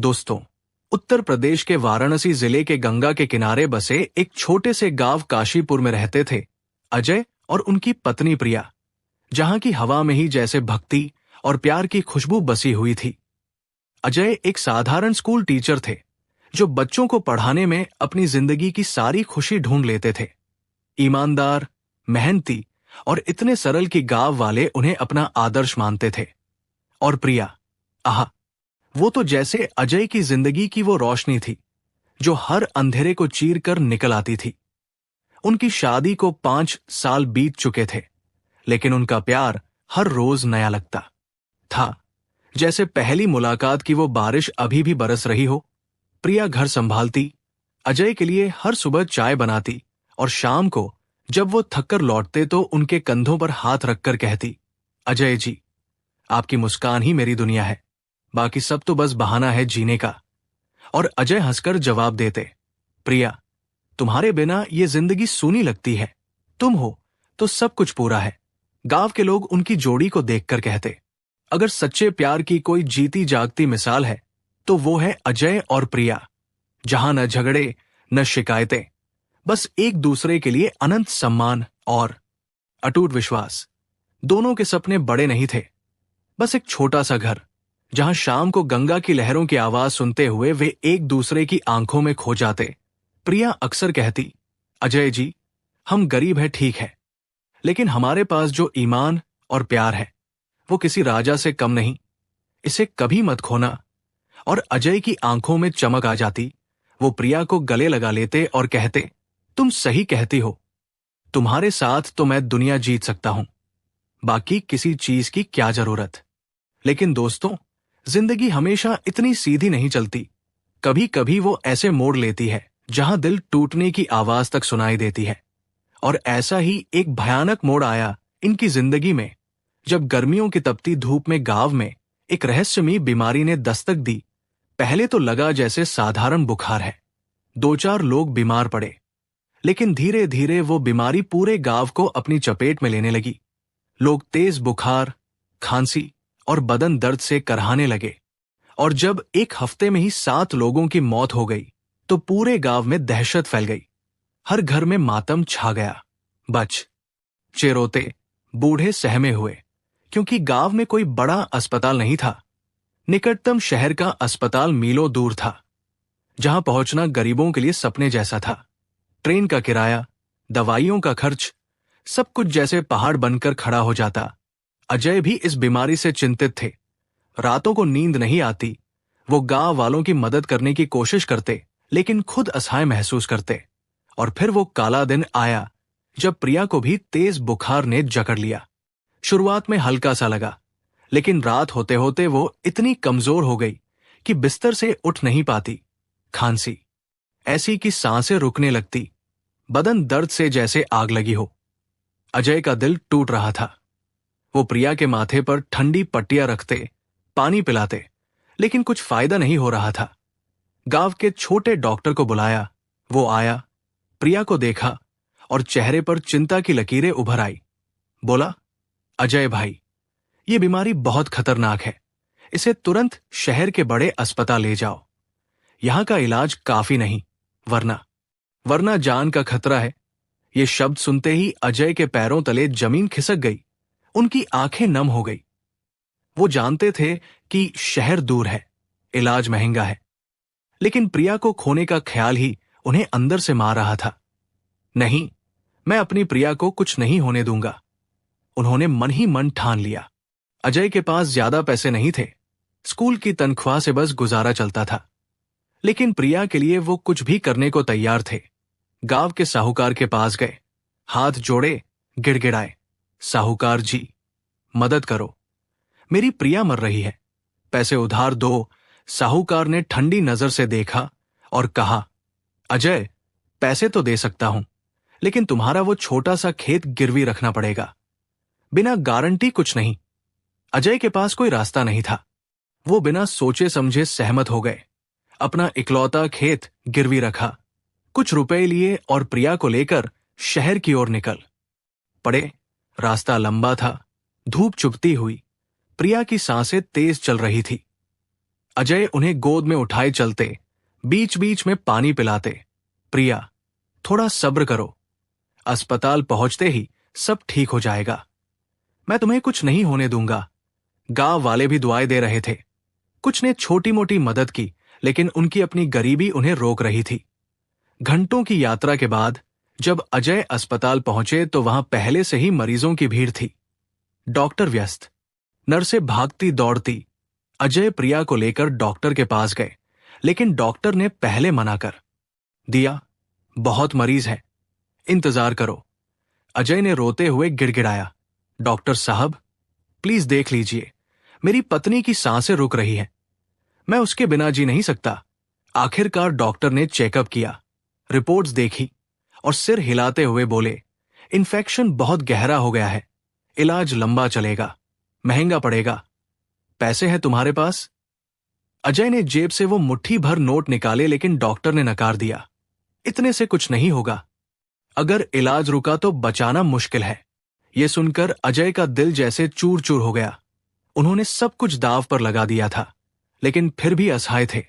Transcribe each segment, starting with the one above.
दोस्तों, उत्तर प्रदेश के वाराणसी जिले के गंगा के किनारे बसे एक छोटे से गांव काशीपुर में रहते थे अजय और उनकी पत्नी प्रिया, जहां की हवा में ही जैसे भक्ति और प्यार की खुशबू बसी हुई थी। अजय एक साधारण स्कूल टीचर थे जो बच्चों को पढ़ाने में अपनी जिंदगी की सारी खुशी ढूंढ लेते थे। ईमानदार, मेहनती और इतने सरल कि गांव वाले उन्हें अपना आदर्श मानते थे। और प्रिया, आहा, वो तो जैसे अजय की जिंदगी की वो रोशनी थी जो हर अंधेरे को चीर कर निकल आती थी। उनकी शादी को 5 साल बीत चुके थे, लेकिन उनका प्यार हर रोज नया लगता था, जैसे पहली मुलाकात की वो बारिश अभी भी बरस रही हो। प्रिया घर संभालती, अजय के लिए हर सुबह चाय बनाती और शाम को जब वो थककर लौटते तो उनके कंधों पर हाथ रखकर कहती, अजय जी, आपकी मुस्कान ही मेरी दुनिया है, बाकी सब तो बस बहाना है जीने का। और अजय हंसकर जवाब देते, प्रिया, तुम्हारे बिना ये जिंदगी सूनी लगती है, तुम हो तो सब कुछ पूरा है। गांव के लोग उनकी जोड़ी को देखकर कहते, अगर सच्चे प्यार की कोई जीती जागती मिसाल है तो वो है अजय और प्रिया, जहां न झगड़े न शिकायतें, बस एक दूसरे के लिए अनंत सम्मान और अटूट विश्वास। दोनों के सपने बड़े नहीं थे, बस एक छोटा सा घर जहां शाम को गंगा की लहरों की आवाज सुनते हुए वे एक दूसरे की आंखों में खो जाते। प्रिया अक्सर कहती, अजय जी, हम गरीब हैं ठीक है, लेकिन हमारे पास जो ईमान और प्यार है वो किसी राजा से कम नहीं, इसे कभी मत खोना। और अजय की आंखों में चमक आ जाती, वो प्रिया को गले लगा लेते और कहते, तुम सही कहती हो, तुम्हारे साथ तो मैं दुनिया जीत सकता हूं, बाकी किसी चीज की क्या जरूरत। लेकिन दोस्तों, जिंदगी हमेशा इतनी सीधी नहीं चलती। कभी कभी वो ऐसे मोड़ लेती है जहां दिल टूटने की आवाज तक सुनाई देती है। और ऐसा ही एक भयानक मोड़ आया इनकी जिंदगी में, जब गर्मियों की तपती धूप में गांव में एक रहस्यमयी बीमारी ने दस्तक दी। पहले तो लगा जैसे साधारण बुखार है, 2-4 लोग बीमार पड़े, लेकिन धीरे धीरे वो बीमारी पूरे गांव को अपनी चपेट में लेने लगी। लोग तेज बुखार, खांसी और बदन दर्द से करहाने लगे। और जब एक हफ्ते में ही 7 लोगों की मौत हो गई तो पूरे गांव में दहशत फैल गई। हर घर में मातम छा गया। बच्चे रोते, बूढ़े सहमे हुए, क्योंकि गांव में कोई बड़ा अस्पताल नहीं था। निकटतम शहर का अस्पताल मीलों दूर था, जहां पहुंचना गरीबों के लिए सपने जैसा था। ट्रेन का किराया, दवाइयों का खर्च, सब कुछ जैसे पहाड़ बनकर खड़ा हो जाता। अजय भी इस बीमारी से चिंतित थे। रातों को नींद नहीं आती। वो गांव वालों की मदद करने की कोशिश करते, लेकिन खुद असहाय महसूस करते। और फिर वो काला दिन आया जब प्रिया को भी तेज बुखार ने जकड़ लिया। शुरुआत में हल्का सा लगा, लेकिन रात होते होते वो इतनी कमजोर हो गई कि बिस्तर से उठ नहीं पाती। खांसी ऐसी कि सांसें रुकने लगती, बदन दर्द से जैसे आग लगी हो। अजय का दिल टूट रहा था। वो प्रिया के माथे पर ठंडी पट्टियां रखते, पानी पिलाते, लेकिन कुछ फायदा नहीं हो रहा था। गांव के छोटे डॉक्टर को बुलाया। वो आया, प्रिया को देखा और चेहरे पर चिंता की लकीरें उभर आई। बोला, अजय भाई, ये बीमारी बहुत खतरनाक है, इसे तुरंत शहर के बड़े अस्पताल ले जाओ। यहां का इलाज काफी नहीं, वरना जान का खतरा है। ये शब्द सुनते ही अजय के पैरों तले जमीन खिसक गई। उनकी आंखें नम हो गई। वो जानते थे कि शहर दूर है, इलाज महंगा है, लेकिन प्रिया को खोने का ख्याल ही उन्हें अंदर से मार रहा था। नहीं, मैं अपनी प्रिया को कुछ नहीं होने दूंगा, उन्होंने मन ही मन ठान लिया। अजय के पास ज्यादा पैसे नहीं थे, स्कूल की तनख्वाह से बस गुजारा चलता था, लेकिन प्रिया के लिए वो कुछ भी करने को तैयार थे। गांव के साहूकार के पास गए, हाथ जोड़े, गिड़गिड़ाए, साहूकार जी, मदद करो, मेरी प्रिया मर रही है, पैसे उधार दो। साहूकार ने ठंडी नजर से देखा और कहा, अजय, पैसे तो दे सकता हूं, लेकिन तुम्हारा वो छोटा सा खेत गिरवी रखना पड़ेगा। बिना गारंटी कुछ नहीं। अजय के पास कोई रास्ता नहीं था। वो बिना सोचे समझे सहमत हो गए। अपना इकलौता खेत गिरवी रखा, कुछ रुपए लिए और प्रिया को लेकर शहर की ओर निकल पड़े। रास्ता लंबा था, धूप चुभती हुई, प्रिया की सांसें तेज चल रही थी। अजय उन्हें गोद में उठाए चलते, बीच बीच में पानी पिलाते। प्रिया, थोड़ा सब्र करो, अस्पताल पहुंचते ही सब ठीक हो जाएगा। मैं तुम्हें कुछ नहीं होने दूंगा। गांव वाले भी दुआएं दे रहे थे। कुछ ने छोटी मोटी मदद की, लेकिन उनकी अपनी गरीबी उन्हें रोक रही थी। घंटों की यात्रा के बाद जब अजय अस्पताल पहुंचे तो वहां पहले से ही मरीजों की भीड़ थी। डॉक्टर व्यस्त, नर्सें भागती दौड़ती। अजय प्रिया को लेकर डॉक्टर के पास गए, लेकिन डॉक्टर ने पहले मना कर दिया, बहुत मरीज हैं, इंतजार करो। अजय ने रोते हुए गिड़गिड़ाया, डॉक्टर साहब, प्लीज देख लीजिए, मेरी पत्नी की सांसें रुक रही हैं, मैं उसके बिना जी नहीं सकता। आखिरकार डॉक्टर ने चेकअप किया, रिपोर्ट्स देखी और सिर हिलाते हुए बोले, इन्फेक्शन बहुत गहरा हो गया है, इलाज लंबा चलेगा, महंगा पड़ेगा। पैसे हैं तुम्हारे पास? अजय ने जेब से वो मुट्ठी भर नोट निकाले, लेकिन डॉक्टर ने नकार दिया, इतने से कुछ नहीं होगा। अगर इलाज रुका तो बचाना मुश्किल है। यह सुनकर अजय का दिल जैसे चूर चूर हो गया। उन्होंने सब कुछ दांव पर लगा दिया था, लेकिन फिर भी असहाय थे।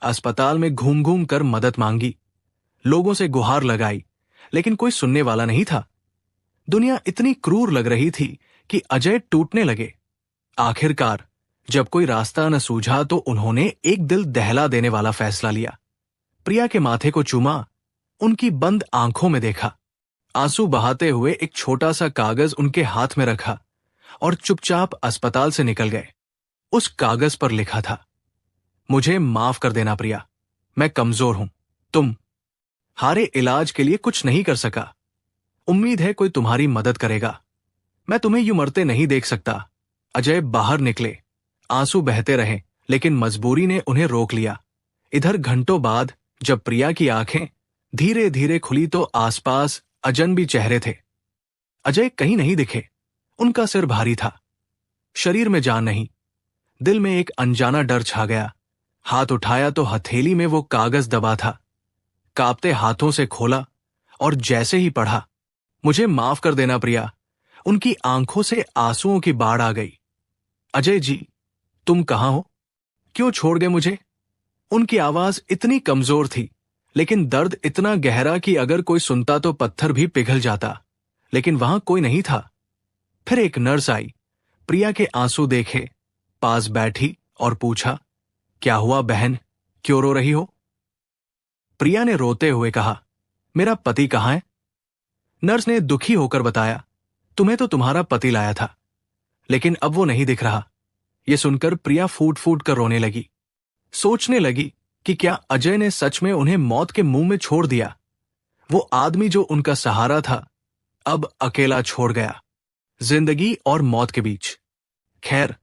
अस्पताल में घूम घूम कर मदद मांगी, लोगों से गुहार लगाई, लेकिन कोई सुनने वाला नहीं था। दुनिया इतनी क्रूर लग रही थी कि अजय टूटने लगे। आखिरकार जब कोई रास्ता न सूझा तो उन्होंने एक दिल दहला देने वाला फैसला लिया। प्रिया के माथे को चूमा, उनकी बंद आंखों में देखा, आंसू बहाते हुए एक छोटा सा कागज उनके हाथ में रखा और चुपचाप अस्पताल से निकल गए। उस कागज पर लिखा था, मुझे माफ कर देना प्रिया, मैं कमजोर हूं, तुम हारे इलाज के लिए कुछ नहीं कर सका। उम्मीद है कोई तुम्हारी मदद करेगा, मैं तुम्हें यूं मरते नहीं देख सकता। अजय बाहर निकले, आंसू बहते रहे, लेकिन मजबूरी ने उन्हें रोक लिया। इधर घंटों बाद जब प्रिया की आंखें धीरे धीरे खुली तो आसपास अजनबी चेहरे थे। अजय कहीं नहीं दिखे, उनका सिर भारी था, शरीर में जान नहीं। दिल में एक अनजाना डर छा गया। हाथ उठाया तो हथेली में वो कागज दबा था। कांपते हाथों से खोला और जैसे ही पढ़ा, मुझे माफ कर देना प्रिया, उनकी आंखों से आंसुओं की बाढ़ आ गई। अजय जी, तुम कहां हो? क्यों छोड़ गए मुझे? उनकी आवाज इतनी कमजोर थी, लेकिन दर्द इतना गहरा कि अगर कोई सुनता तो पत्थर भी पिघल जाता। लेकिन वहां कोई नहीं था। फिर एक नर्स आई, प्रिया के आंसू देखे, पास बैठी और पूछा, क्या हुआ बहन, क्यों रो रही हो? प्रिया ने रोते हुए कहा, मेरा पति कहाँ है? नर्स ने दुखी होकर बताया, तुम्हें तो तुम्हारा पति लाया था, लेकिन अब वो नहीं दिख रहा। यह सुनकर प्रिया फूट फूट कर रोने लगी। सोचने लगी कि क्या अजय ने सच में उन्हें मौत के मुंह में छोड़ दिया। वो आदमी जो उनका सहारा था, अब अकेला छोड़ गया, जिंदगी और मौत के बीच। खैर,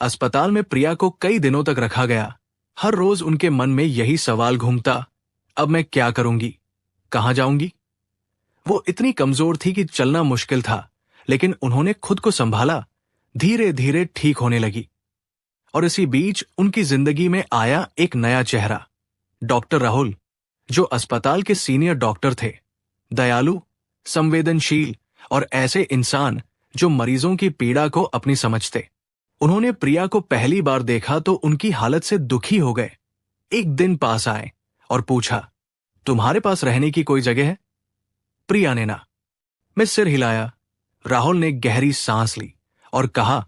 अस्पताल में प्रिया को कई दिनों तक रखा गया। हर रोज उनके मन में यही सवाल घूमता, अब मैं क्या करूंगी, कहां जाऊंगी? वो इतनी कमजोर थी कि चलना मुश्किल था, लेकिन उन्होंने खुद को संभाला, धीरे धीरे ठीक होने लगी। और इसी बीच उनकी जिंदगी में आया एक नया चेहरा, डॉक्टर राहुल, जो अस्पताल के सीनियर डॉक्टर थे। दयालु, संवेदनशील और ऐसे इंसान जो मरीजों की पीड़ा को अपनी समझते। उन्होंने प्रिया को पहली बार देखा तो उनकी हालत से दुखी हो गए। एक दिन पास आए और पूछा, तुम्हारे पास रहने की कोई जगह है? प्रिया ने ना। मैं सिर हिलाया। राहुल ने गहरी सांस ली और कहा,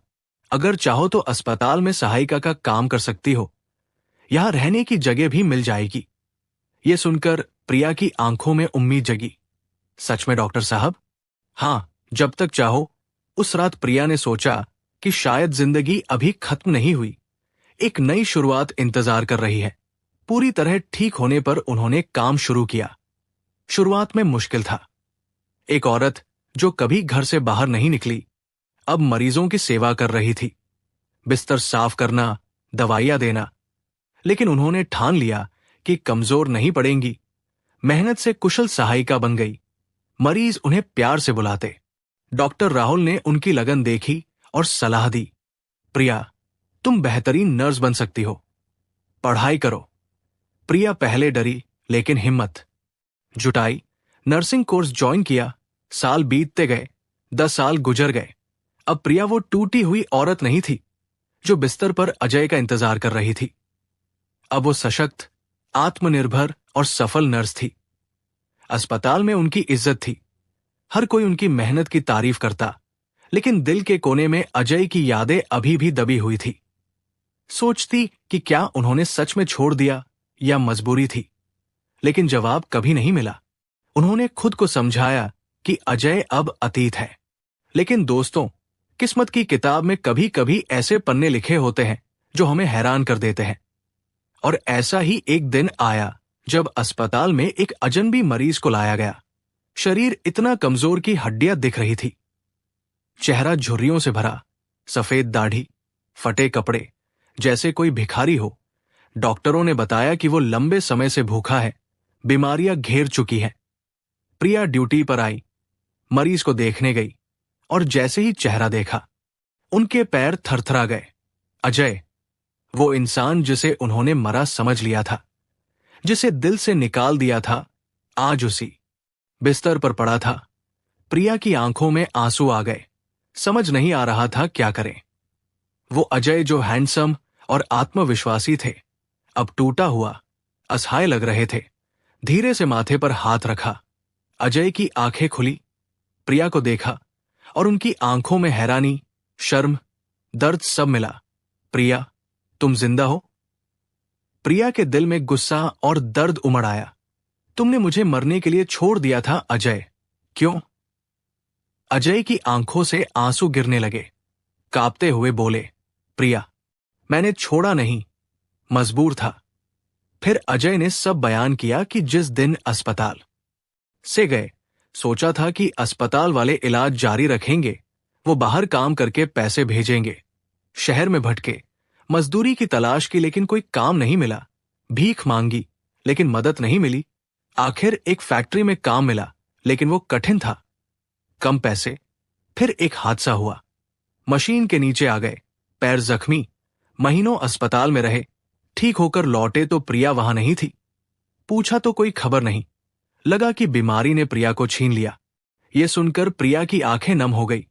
अगर चाहो तो अस्पताल में सहायिका का काम कर सकती हो, यहां रहने की जगह भी मिल जाएगी। यह सुनकर प्रिया की आंखों में उम्मीद जगी। सच में डॉक्टर साहब? हां, जब तक चाहो। उस रात प्रिया ने सोचा कि शायद जिंदगी अभी खत्म नहीं हुई, एक नई शुरुआत इंतजार कर रही है। पूरी तरह ठीक होने पर उन्होंने काम शुरू किया। शुरुआत में मुश्किल था। एक औरत जो कभी घर से बाहर नहीं निकली, अब मरीजों की सेवा कर रही थी, बिस्तर साफ करना, दवाइयां देना। लेकिन उन्होंने ठान लिया कि कमजोर नहीं पड़ेंगी। मेहनत से कुशल सहायिका बन गई। मरीज उन्हें प्यार से बुलाते। डॉक्टर राहुल ने उनकी लगन देखी और सलाह दी, प्रिया, तुम बेहतरीन नर्स बन सकती हो, पढ़ाई करो। प्रिया पहले डरी, लेकिन हिम्मत जुटाई, नर्सिंग कोर्स ज्वाइन किया। साल बीतते गए, 10 साल गुजर गए। अब प्रिया वो टूटी हुई औरत नहीं थी जो बिस्तर पर अजय का इंतजार कर रही थी। अब वो सशक्त, आत्मनिर्भर और सफल नर्स थी। अस्पताल में उनकी इज्जत थी। हर कोई उनकी मेहनत की तारीफ करता, लेकिन दिल के कोने में अजय की यादें अभी भी दबी हुई थी। सोचती कि क्या उन्होंने सच में छोड़ दिया या मजबूरी थी, लेकिन जवाब कभी नहीं मिला। उन्होंने खुद को समझाया कि अजय अब अतीत है। लेकिन दोस्तों, किस्मत की किताब में कभी कभी ऐसे पन्ने लिखे होते हैं जो हमें हैरान कर देते हैं। और ऐसा ही एक दिन आया जब अस्पताल में एक अजनबी मरीज को लाया गया। शरीर इतना कमजोर कि हड्डियां दिख रही थी। चेहरा झुर्रियों से भरा, सफेद दाढ़ी, फटे कपड़े, जैसे कोई भिखारी हो। डॉक्टरों ने बताया कि वो लंबे समय से भूखा है, बीमारियां घेर चुकी हैं। प्रिया ड्यूटी पर आई, मरीज को देखने गई और जैसे ही चेहरा देखा, उनके पैर थरथरा गए। अजय, वो इंसान जिसे उन्होंने मरा समझ लिया था, जिसे दिल से निकाल दिया था, आज उसी बिस्तर पर पड़ा था। प्रिया की आंखों में आंसू आ गए। समझ नहीं आ रहा था क्या करें। वो अजय जो हैंडसम और आत्मविश्वासी थे, अब टूटा हुआ, असहाय लग रहे थे। धीरे से माथे पर हाथ रखा। अजय की आंखें खुली, प्रिया को देखा और उनकी आंखों में हैरानी, शर्म, दर्द सब मिला। प्रिया, तुम जिंदा हो? प्रिया के दिल में गुस्सा और दर्द उमड़ आया। तुमने मुझे मरने के लिए छोड़ दिया था अजय, क्यों? अजय की आंखों से आंसू गिरने लगे। कांपते हुए बोले, प्रिया, मैंने छोड़ा नहीं, मजबूर था। फिर अजय ने सब बयान किया कि जिस दिन अस्पताल से गए, सोचा था कि अस्पताल वाले इलाज जारी रखेंगे, वो बाहर काम करके पैसे भेजेंगे। शहर में भटके, मजदूरी की तलाश की, लेकिन कोई काम नहीं मिला। भीख मांगी, लेकिन मदद नहीं मिली। आखिर एक फैक्ट्री में काम मिला, लेकिन वो कठिन था, कम पैसे। फिर एक हादसा हुआ, मशीन के नीचे आ गए, पैर जख्मी। महीनों अस्पताल में रहे, ठीक होकर लौटे तो प्रिया वहां नहीं थी। पूछा तो कोई खबर नहीं। लगा कि बीमारी ने प्रिया को छीन लिया। ये सुनकर प्रिया की आंखें नम हो गई।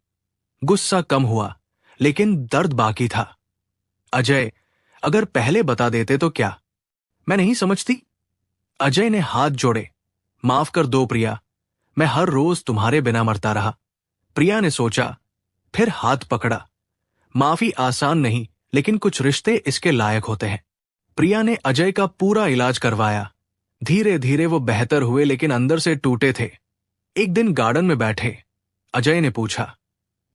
गुस्सा कम हुआ, लेकिन दर्द बाकी था। अजय, अगर पहले बता देते तो क्या? मैं नहीं समझती। अजय ने हाथ जोड़े। माफ कर दो प्रिया, मैं हर रोज तुम्हारे बिना मरता रहा। प्रिया ने सोचा, फिर हाथ पकड़ा। माफी आसान नहीं, लेकिन कुछ रिश्ते इसके लायक होते हैं। प्रिया ने अजय का पूरा इलाज करवाया। धीरे धीरे वो बेहतर हुए, लेकिन अंदर से टूटे थे। एक दिन गार्डन में बैठे, अजय ने पूछा,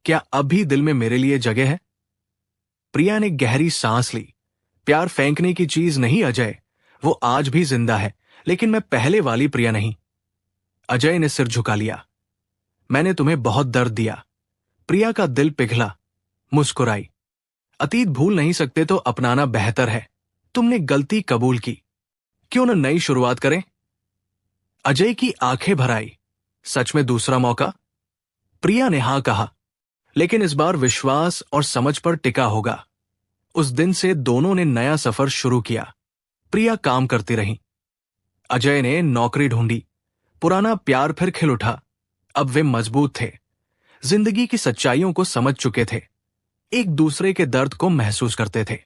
क्या अब भी दिल में मेरे लिए जगह है? प्रिया ने गहरी सांस ली। प्यार फेंकने की चीज नहीं अजय, वो आज भी जिंदा है, लेकिन मैं पहले वाली प्रिया नहीं। अजय ने सिर झुका लिया। मैंने तुम्हें बहुत दर्द दिया। प्रिया का दिल पिघला, मुस्कुराई। अतीत भूल नहीं सकते तो अपनाना बेहतर है। तुमने गलती कबूल की, क्यों न नई शुरुआत करें? अजय की आंखें भर आई। सच में दूसरा मौका? प्रिया ने हां कहा, लेकिन इस बार विश्वास और समझ पर टिका होगा। उस दिन से दोनों ने नया सफर शुरू किया। प्रिया काम करती रही, अजय ने नौकरी ढूंढी। पुराना प्यार फिर खिल उठा। अब वे मजबूत थे, जिंदगी की सच्चाइयों को समझ चुके थे, एक दूसरे के दर्द को महसूस करते थे।